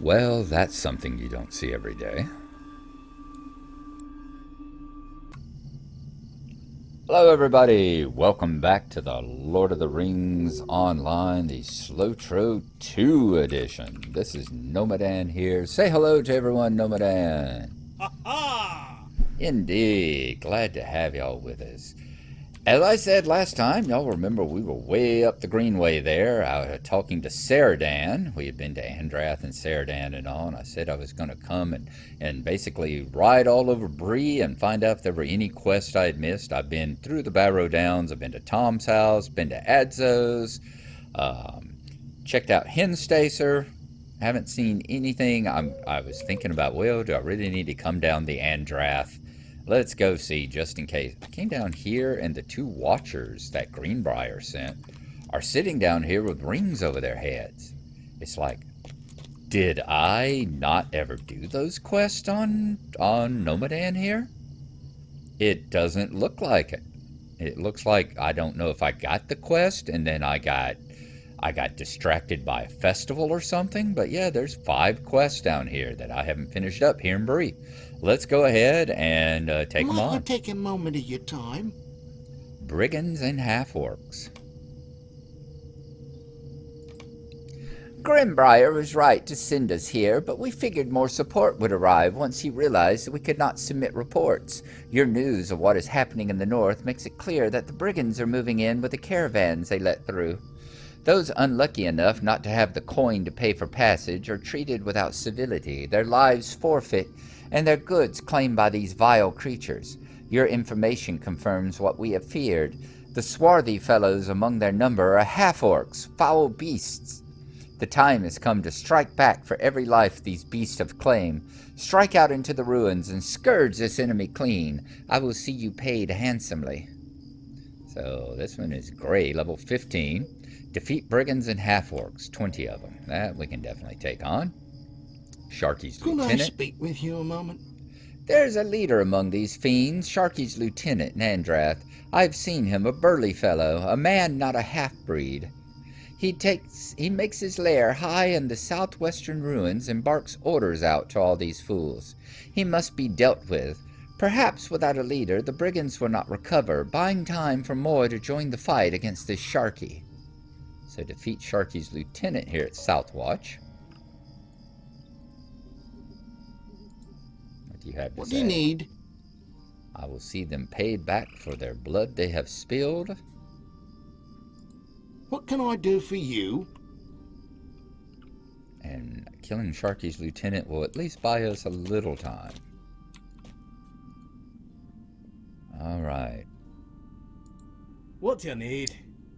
Well, that's something you don't see every day. Hello everybody, welcome back to the Lord of the Rings Online, the SLOTRO 2 edition. This is Gnomadan here. Say hello to everyone, Gnomadan. Ha! Indeed, glad to have y'all with us. As I said last time, y'all remember we were way up the Greenway there, talking to Ceradan. We had been to Andrath and Ceradan and all, and I said I was going to come and basically ride all over Bree and find out if there were any quests I had missed. I've been through the Barrow Downs, I've been to Tom's house, been to Adzo's, checked out Henstacer. Haven't seen anything. I was thinking about, well, do I really need to come down the Andrath? Let's go see, just in case. I came down here, and the two watchers that Greenbrier sent are sitting down here with rings over their heads. It's like, did I not ever do those quests on Gnomadan here? It doesn't look like it. It looks like, I don't know if I got the quest, and then I got distracted by a festival or something, but yeah, there's 5 quests down here that I haven't finished up here in Bree. Let's go ahead and take them on. Might I take a moment of your time? Brigands and half-orcs. Greenbrier was right to send us here, but we figured more support would arrive once he realized that we could not submit reports. Your news of what is happening in the north makes it clear that the brigands are moving in with the caravans they let through. Those unlucky enough not to have the coin to pay for passage are treated without civility, their lives forfeit, and their goods claimed by these vile creatures. Your information confirms what we have feared. The swarthy fellows among their number are half-orcs, foul beasts. The time has come to strike back for every life these beasts have claimed. Strike out into the ruins and scourge this enemy clean. I will see you paid handsomely. So this one is gray, level 15. Defeat brigands and half-orcs, 20 of them. That we can definitely take on. Sharkey's lieutenant. Could I speak with you a moment? There's a leader among these fiends, Sharkey's lieutenant, Nandrath. I've seen him, a burly fellow, a man not a half-breed. He makes his lair high in the southwestern ruins and barks orders out to all these fools. He must be dealt with. Perhaps without a leader, the brigands will not recover, buying time for more to join the fight against this Sharkey. So defeat Sharkey's lieutenant here at Southwatch. What do you have to say? What do you need? I will see them paid back for their blood they have spilled. What can I do for you? And killing Sharkey's lieutenant will at least buy us a little time. Alright. What do you need?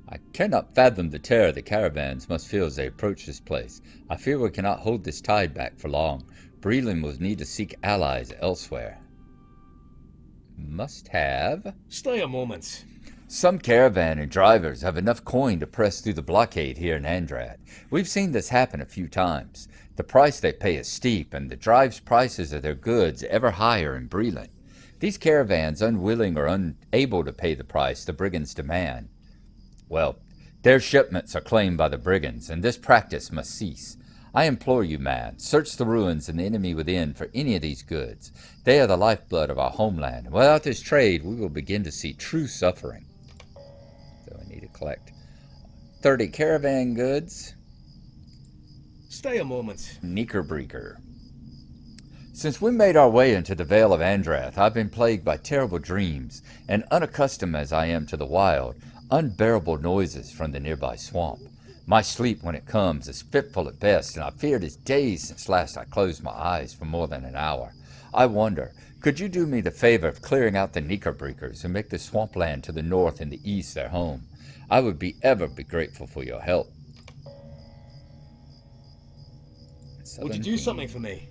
I cannot fathom the terror the caravans must feel as they approach this place. I fear we cannot hold this tide back for long. Breland will need to seek allies elsewhere. Must have. Stay a moment. Some caravan and drivers have enough coin to press through the blockade here in Andrath. We've seen this happen a few times. The price they pay is steep, and the drives' prices of their goods ever higher in Breland. These caravans, unwilling or unable to pay the price the brigands demand, well, their shipments are claimed by the brigands, and this practice must cease. I implore you, man, search the ruins and the enemy within for any of these goods. They are the lifeblood of our homeland, and without this trade, we will begin to see true suffering. So I need to collect 30 caravan goods. Stay a moment. Knickerbreaker. Since we made our way into the Vale of Andrath, I've been plagued by terrible dreams, and unaccustomed as I am to the wild, unbearable noises from the nearby swamp. My sleep, when it comes, is fitful at best, and I fear it is days since last I closed my eyes for more than an hour. I wonder, could you do me the favor of clearing out the Knickerbreakers and make the swampland to the north and the east their home? I would ever be grateful for your help. Would you do something for me?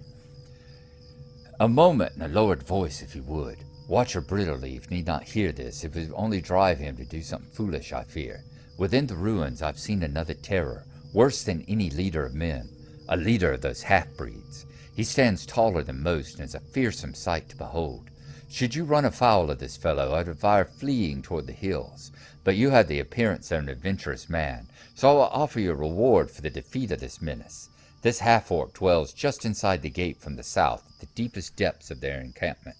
A moment in a lowered voice, if you would. Watcher Brittleleaf need not hear this. It would only drive him to do something foolish, I fear. Within the ruins I've seen another terror, worse than any leader of men, a leader of those half-breeds. He stands taller than most and is a fearsome sight to behold. Should you run afoul of this fellow, I'd advise fleeing toward the hills. But you have the appearance of an adventurous man, so I will offer you a reward for the defeat of this menace. This half-orc dwells just inside the gate from the south, at the deepest depths of their encampment.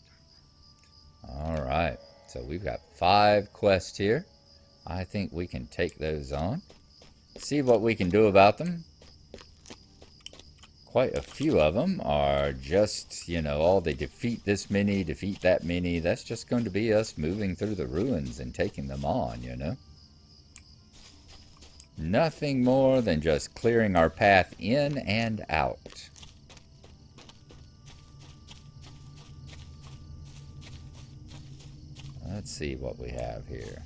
Alright, so we've got 5 quests here. I think we can take those on. See what we can do about them. Quite a few of them are just, you know, all they defeat this many, defeat that many. That's just going to be us moving through the ruins and taking them on, you know. Nothing more than just clearing our path in and out. Let's see what we have here.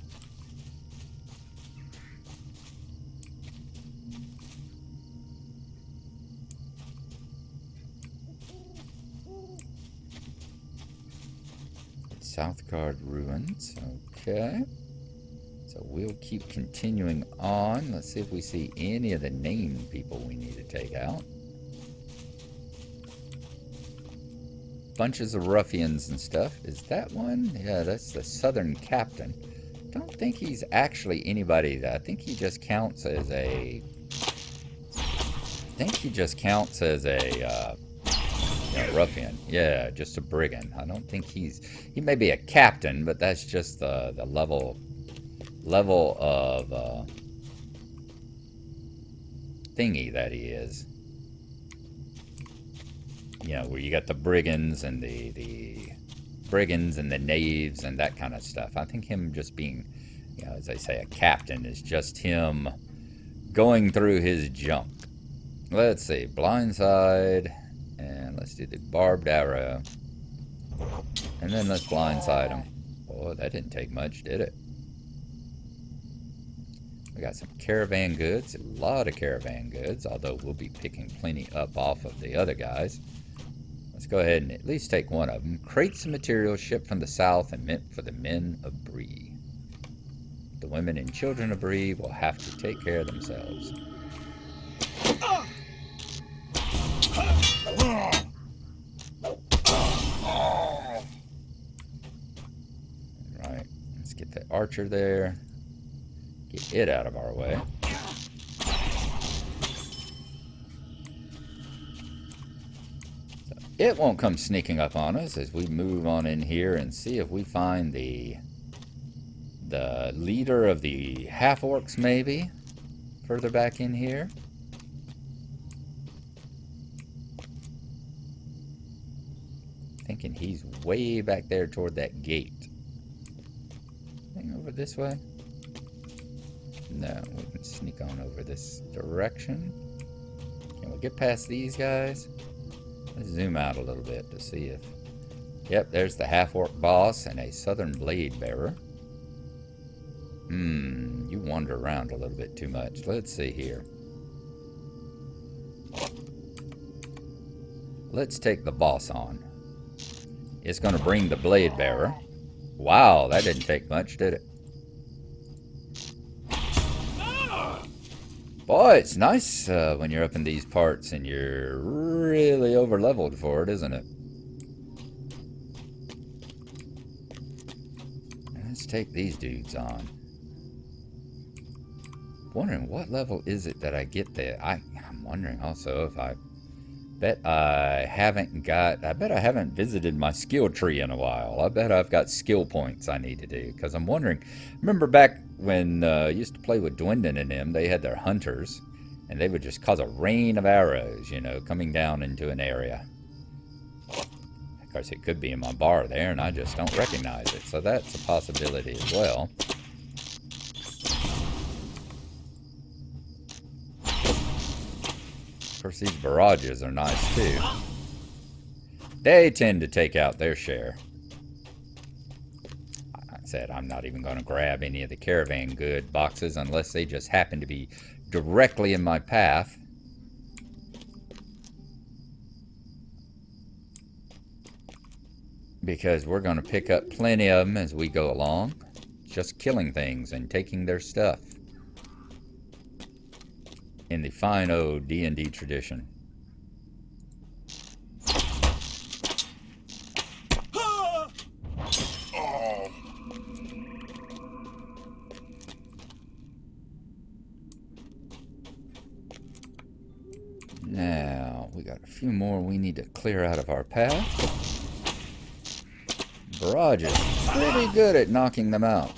Southgard Ruins, okay. So we'll keep continuing on. Let's see if we see any of the named people we need to take out. Bunches of ruffians and stuff. Is that one? Yeah, that's the Southern Captain. Don't think he's actually anybody that. I think he just counts as a... Yeah, ruffian. Yeah, just a brigand. I don't think he's... He may be a captain, but that's just the level of thingy that he is. You know, where you got the brigands and the brigands and the knaves and that kind of stuff. I think him just being, you know, as they say, a captain is just him going through his junk. Let's see, blindside. And let's do the barbed arrow. And then let's blindside him. Oh, that didn't take much, did it? We got some caravan goods. A lot of caravan goods. Although we'll be picking plenty up off of the other guys. Let's go ahead and at least take one of them. Crates of materials shipped from the south and meant for the men of Bree. The women and children of Bree will have to take care of themselves. Right, let's get the archer there. Get it out of our way. So it won't come sneaking up on us as we move on in here and see if we find the leader of the half-orcs, maybe, further back in here. Thinking he's way back there toward that gate. Hang over this way? No, we can sneak on over this direction. Can we get past these guys? Let's zoom out a little bit to see if... Yep, there's the half-orc boss and a southern blade bearer. You wander around a little bit too much. Let's see here. Let's take the boss on. It's going to bring the blade bearer. Wow, that didn't take much, did it? Boy, it's nice when you're up in these parts and you're really over-leveled for it, isn't it? Let's take these dudes on. Wondering what level is it that I get there. I'm wondering also if I bet I haven't visited my skill tree in a while. I bet I've got skill points I need to do, because I'm wondering, remember back when I used to play with Dwindon and them, they had their hunters, and they would just cause a rain of arrows, you know, coming down into an area. Of course, it could be in my bar there, and I just don't recognize it, so that's a possibility as well. Of course, these barrages are nice too. They tend to take out their share. I said I'm not even going to grab any of the caravan good boxes unless they just happen to be directly in my path. Because we're going to pick up plenty of them as we go along. Just killing things and taking their stuff. In the fine old D&D tradition. Now, got a few more we need to clear out of our path. Barrage is pretty good at knocking them out.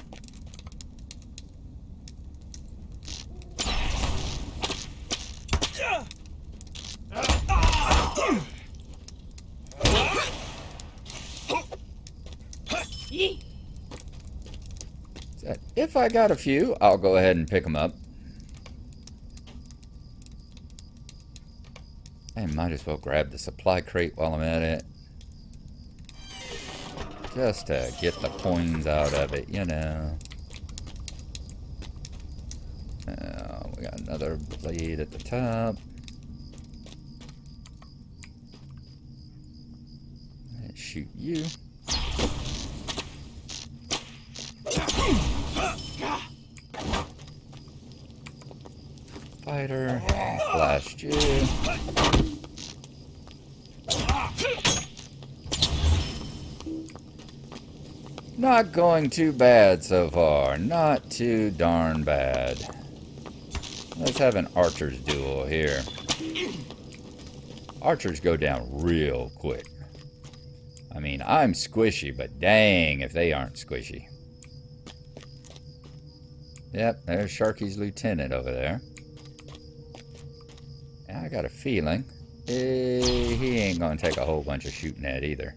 If I got a few, I'll go ahead and pick them up. I might as well grab the supply crate while I'm at it. Just to get the coins out of it, you know. We got another blade at the top. Let's shoot you. Fighter, blast you. Not going too bad so far. Not too darn bad. Let's have an archer's duel here. Archers go down real quick. I mean, I'm squishy, but dang if they aren't squishy. Yep, there's Sharkey's lieutenant over there. I got a feeling he ain't gonna take a whole bunch of shooting at either.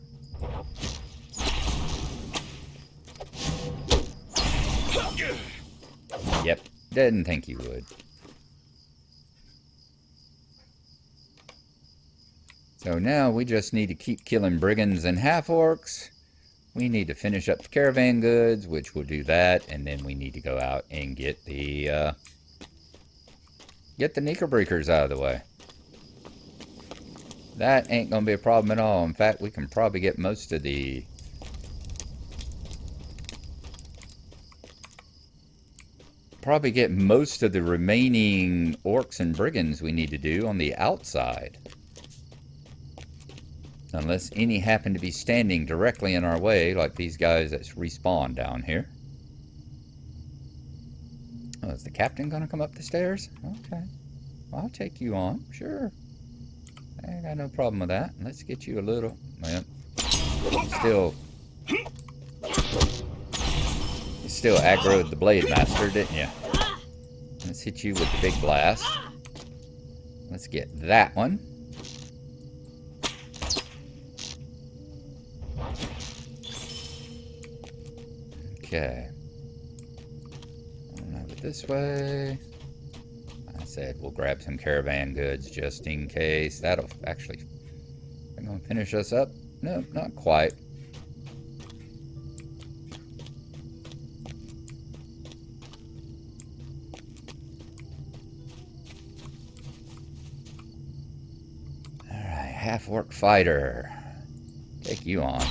Yep, didn't think he would. So now we just need to keep killing brigands and half-orcs. We need to finish up the caravan goods, which will do that, and then we need to go out and get the Knickerbreakers out of the way. That ain't gonna be a problem at all. In fact, we can probably get most of the remaining orcs and brigands we need to do on the outside. Unless any happen to be standing directly in our way, like these guys that's respawned down here. Oh, is the captain gonna come up the stairs? Okay. Well, I'll take you on, sure. I got no problem with that. Let's get you a little... Well, you still aggroed the Blade Master, didn't you? Let's hit you with the big blast. Let's get that one. Okay. Over this way. I said we'll grab some caravan goods just in case. That'll actually... I'm going to finish us up. No, not quite. Alright, half-orc fighter. Take you on.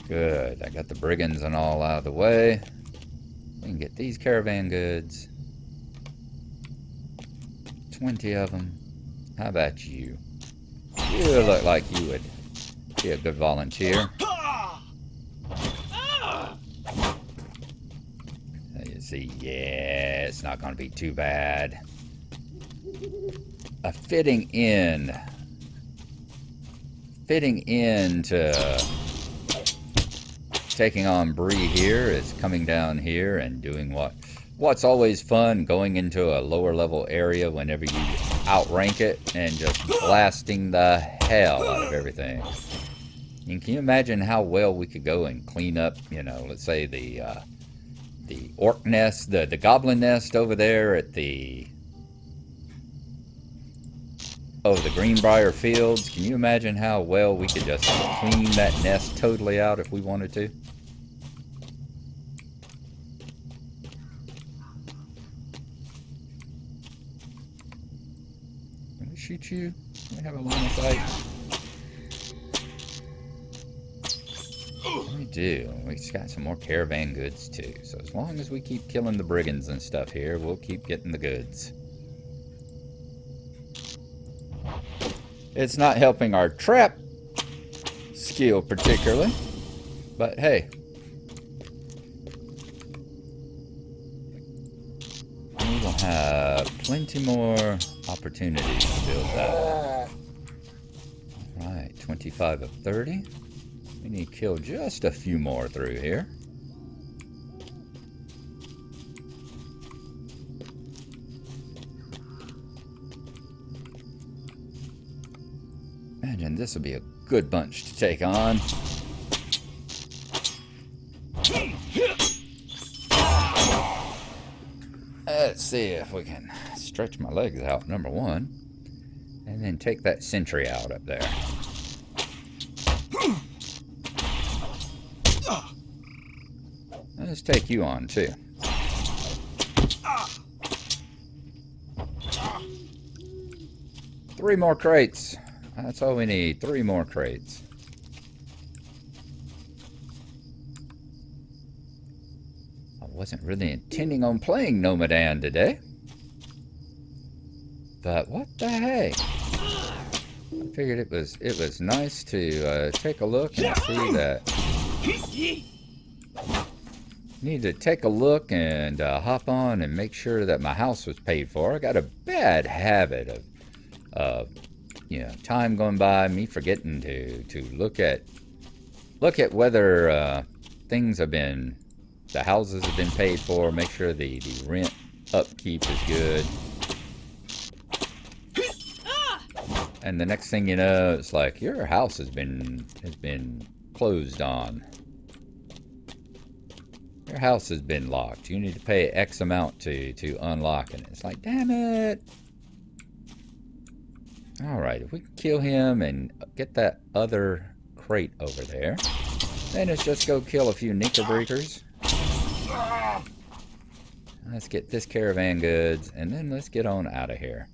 Good. I got the brigands and all out of the way. We can get these caravan goods. 20 of them. How about you? You look like you would be a good volunteer. You see, yeah, it's not going to be too bad. A fitting into taking on Bree here is coming down here and doing what's always fun, going into a lower level area whenever you outrank it and just blasting the hell out of everything. And can you imagine how well we could go and clean up, you know, let's say the orc nest, the goblin nest over there at the Greenbrier Fields. Can you imagine how well we could just clean that nest totally out if we wanted to? Can we shoot you? We have a line of sight. We do. We've got some more caravan goods too. So as long as we keep killing the brigands and stuff here, we'll keep getting the goods. It's not helping our trap skill particularly, but hey. We will Plenty more opportunities to build that. Alright, 25 of 30. We need to kill just a few more through here. Imagine this will be a good bunch to take on. Let's see if we can stretch my legs out, number one. And then take that sentry out up there. Let's take you on, too. Three more crates. That's all we need. 3 more crates. I wasn't really intending on playing Gnomadan today. But what the heck? I figured it was nice to take a look and see that. Need to take a look and hop on and make sure that my house was paid for. I got a bad habit of time going by, me forgetting to look at whether things have been, the houses have been paid for, make sure the rent upkeep is good. And the next thing you know, it's like your house has been closed on. Your house has been locked. You need to pay X amount to unlock it. It's like, damn it. Alright, if we can kill him and get that other crate over there, then let's just go kill a few Knickerbreakers. Let's get this caravan goods, and then let's get on out of here.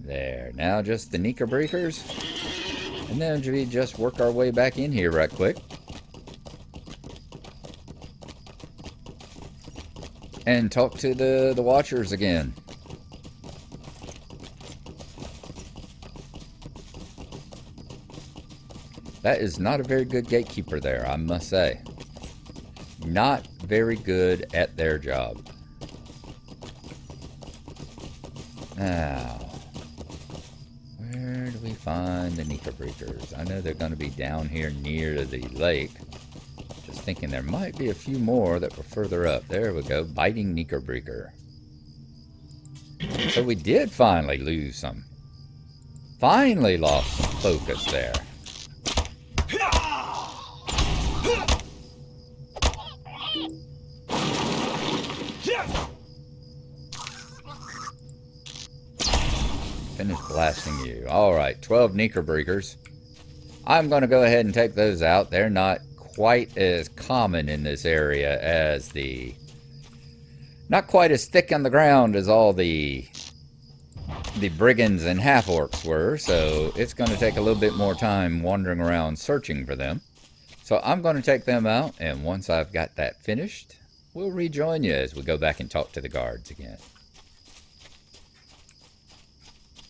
There, now just the Knickerbreakers. And then we just work our way back in here right quick. And talk to the Watchers again. That is not a very good gatekeeper there, I must say. Not very good at their job. Now, where do we find the Knickerbreakers? I know they're going to be down here near the lake. Just thinking there might be a few more that were further up. There we go, biting Knickerbreaker. So we did finally lose some. Finally lost some focus there. Finish blasting you. Alright, 12 Knickerbreakers. I'm going to go ahead and take those out. They're not quite as common in this area as the... Not quite as thick on the ground as all the brigands and half-orcs were, so it's going to take a little bit more time wandering around searching for them. So I'm going to take them out, and once I've got that finished, we'll rejoin you as we go back and talk to the guards again.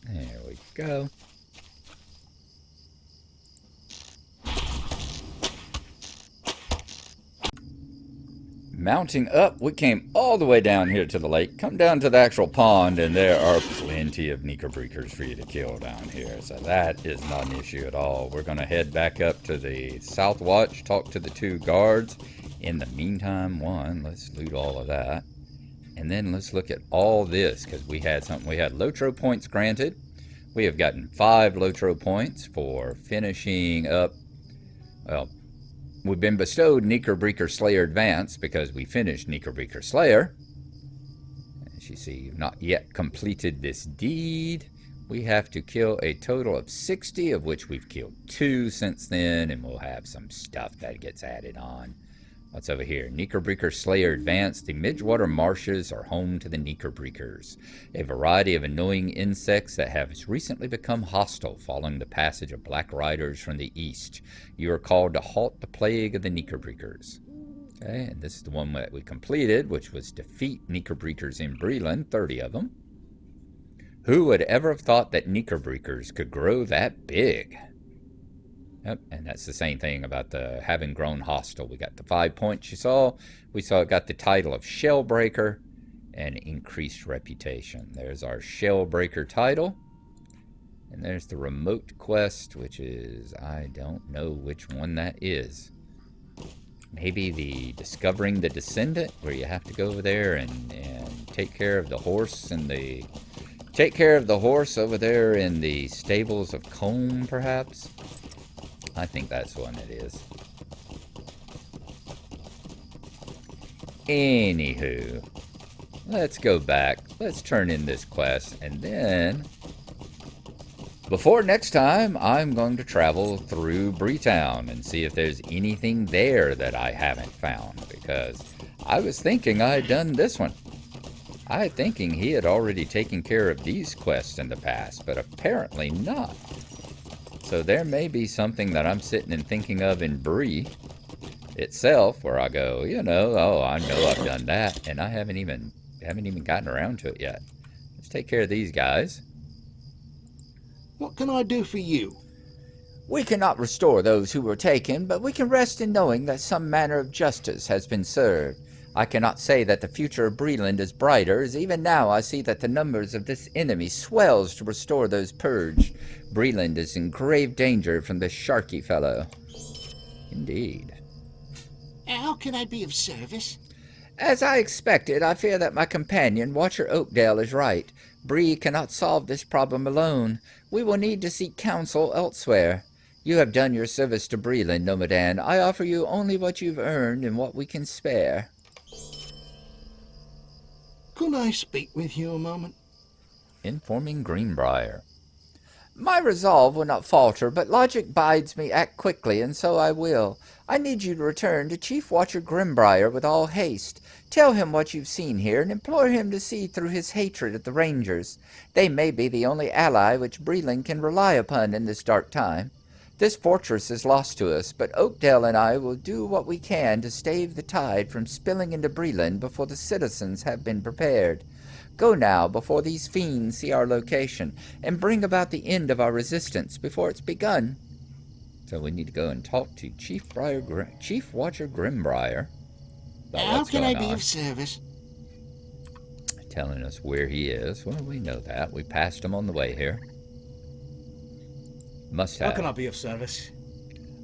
There we go. Mounting up, we came all the way down here to the lake, come down to the actual pond, and there are plenty of Knickerbreakers for you to kill down here. So that is not an issue at all. We're going to head back up to the South Watch, talk to the 2 guards. In the meantime, let's loot all of that. And then let's look at all this, because we had something. We had Lotro points granted. We have gotten 5 Lotro points for finishing up, well, we've been bestowed Knickerbreaker Slayer Advance because we finished Knickerbreaker Slayer. As you see, you've not yet completed this deed. We have to kill a total of 60, of which we've killed 2 since then, and we'll have some stuff that gets added on. What's over here? Knickerbreaker Slayer Advance. The Midgewater Marshes are home to the Knickerbreakers, a variety of annoying insects that have recently become hostile following the passage of Black Riders from the east. You are called to halt the plague of the Knickerbreakers. Okay, and this is the one that we completed, which was defeat Knickerbreakers in Breeland, 30 of them. Who would ever have thought that Knickerbreakers could grow that big? Yep, and that's the same thing about the having grown hostile. We got the 5 points you saw. We saw it got the title of Shellbreaker and increased reputation. There's our Shellbreaker title. And there's the remote quest, which is, I don't know which one that is. Maybe the Discovering the Descendant, where you have to go over there and take care of the horse and the... Take care of the horse over there in the stables of Combe, perhaps? I think that's the one it is. Anywho, let's go back. Let's turn in this quest, and then... Before next time, I'm going to travel through Breetown and see if there's anything there that I haven't found, because I was thinking I had done this one. I was thinking he had already taken care of these quests in the past, but apparently not. So there may be something that I'm sitting and thinking of in Bree itself, where I go, you know, oh, I know I've done that, and I haven't even gotten around to it yet. Let's take care of these guys. What can I do for you? We cannot restore those who were taken, but we can rest in knowing that some manner of justice has been served. I cannot say that the future of Breeland is brighter, as even now I see that the numbers of this enemy swells to restore those purged. Breeland is in grave danger from this Sharkey fellow. Indeed. How can I be of service? As I expected, I fear that my companion, Watcher Oakdale, is right. Bree cannot solve this problem alone. We will need to seek counsel elsewhere. You have done your service to Breeland, Gnomadan. I offer you only what you've earned and what we can spare. Could I speak with you a moment? Informing Greenbrier. My resolve will not falter, but logic bides me act quickly, and so I will. I need you to return to Chief Watcher Greenbrier with all haste. Tell him what you've seen here, and implore him to see through his hatred of the Rangers. They may be the only ally which Breeland can rely upon in this dark time. This fortress is lost to us, but Oakdale and I will do what we can to stave the tide from spilling into Breeland before the citizens have been prepared. Go now, before these fiends see our location, and bring about the end of our resistance before it's begun. So we need to go and talk to Chief Watcher Greenbrier. How can I be of service? Telling us where he is. Well, we know that. We passed him on the way here. Must have. How can I be of service?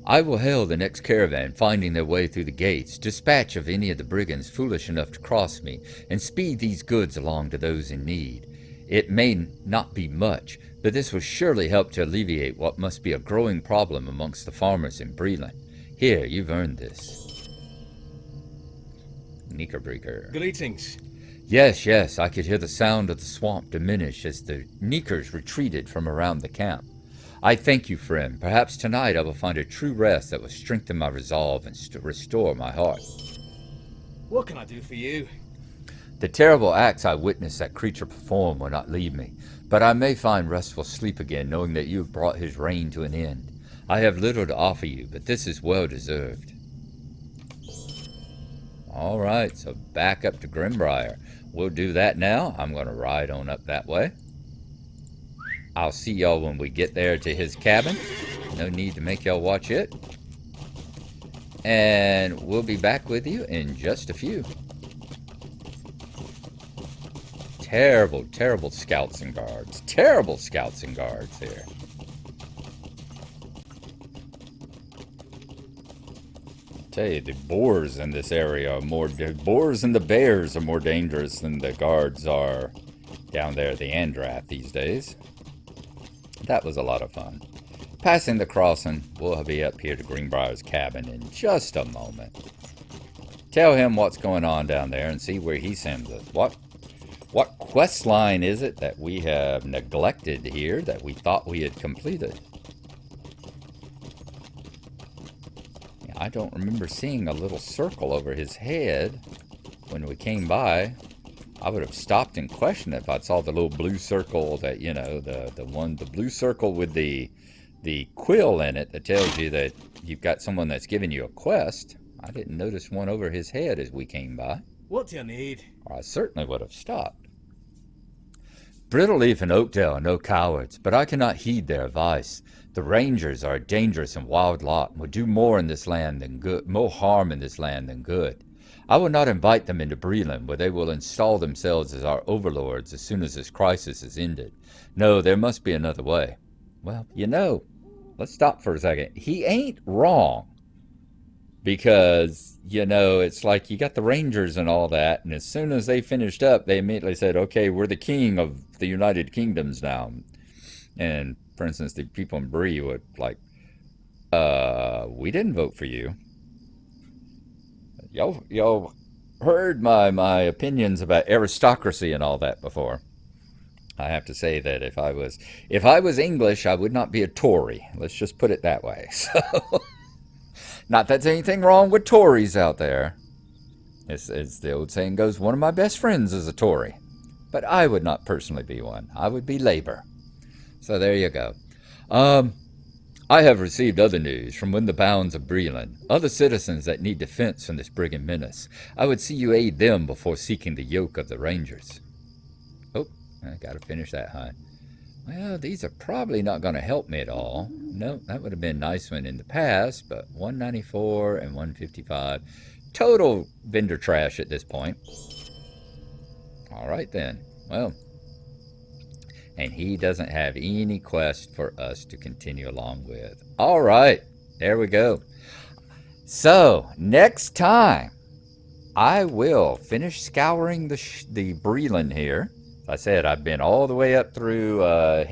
I will hail the next caravan finding their way through the gates, dispatch of any of the brigands foolish enough to cross me, and speed these goods along to those in need. It may not be much, but this will surely help to alleviate what must be a growing problem amongst the farmers in Breeland. Here, you've earned this. Knickerbreaker. Greetings. Yes, I could hear the sound of the swamp diminish as the Knickers retreated from around the camp. I thank you, friend. Perhaps tonight I will find a true rest that will strengthen my resolve and restore my heart. What can I do for you? The terrible acts I witnessed that creature perform will not leave me, but I may find restful sleep again knowing that you have brought his reign to an end. I have little to offer you, but this is well deserved. All right, so back up to Greenbrier. We'll do that now. I'm going to ride on up that way. I'll see y'all when we get there to his cabin. No need to make y'all watch it. And we'll be back with you in just a few. Terrible scouts and guards. Terrible scouts and guards here. I tell you, the boars in this area are the boars and the bears are more dangerous than the guards are down there at the Andrath these days. That was a lot of fun. Passing the crossing, we'll be up here to Greenbrier's cabin in just a moment. Tell him what's going on down there and see where he sends us. What quest line is it that we have neglected here that we thought we had completed? Yeah, I don't remember seeing a little circle over his head when we came by. I would have stopped and questioned if I saw the little blue circle that, you know, the blue circle with the quill in it that tells you that you've got someone that's giving you a quest. I didn't notice one over his head as we came by. What do you need? Or I certainly would have stopped. Brittleleaf and Oakdale are no cowards, but I cannot heed their advice. The Rangers are a dangerous and wild lot, and would do more in this land than good, more harm in this land than good. I will not invite them into Breeland, where they will install themselves as our overlords as soon as this crisis is ended. No, there must be another way. Well, let's stop for a second. He ain't wrong. Because, it's like you got the Rangers and all that, and as soon as they finished up, they immediately said, okay, we're the king of the United Kingdoms now. And, for instance, the people in Bree would like, we didn't vote for you. Y'all heard my opinions about aristocracy and all that before. I have to say that if I was English, I would not be a Tory. Let's just put it that way. So, not that there's anything wrong with Tories out there. As the old saying goes, one of my best friends is a Tory. But I would not personally be one. I would be Labour. So there you go. I have received other news from within the bounds of Breeland, other citizens that need defense from this brigand menace. I would see you aid them before seeking the yoke of the Rangers. Oh, I gotta finish that, huh? Well, these are probably not going to help me at all. No, that would have been a nice one in the past, but 194 and 155. Total vendor trash at this point. All right, then. Well, and he doesn't have any quest for us to continue along with. All right, there we go. So, next time, I will finish scouring the Breeland here. I said I've been all the way up through I've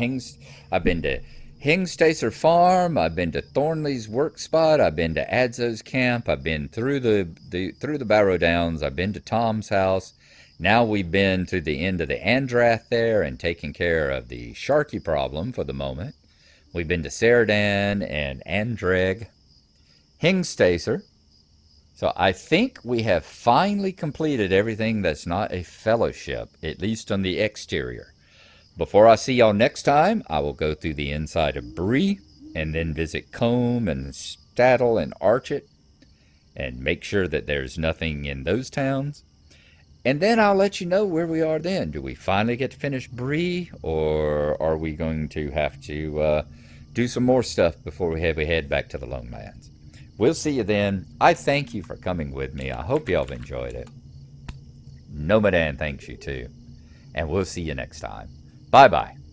been to Hingstacer Farm, I've been to Thornley's work spot, I've been to Adzo's camp, I've been through the Barrow Downs, I've been to Tom's house. Now we've been to the end of the Andrath there and taking care of the Sharkey problem for the moment. We've been to Ceradan and Andreg, Hingstacer. So I think we have finally completed everything that's not a fellowship, at least on the exterior. Before I see y'all next time, I will go through the inside of Bree and then visit Combe and Stadel and Archet and make sure that there's nothing in those towns. And then I'll let you know where we are then. Do we finally get to finish Bree, or are we going to have to do some more stuff before we head back to the Longlands? We'll see you then. I thank you for coming with me. I hope y'all have enjoyed it. Gnomadan thanks you too. And we'll see you next time. Bye-bye.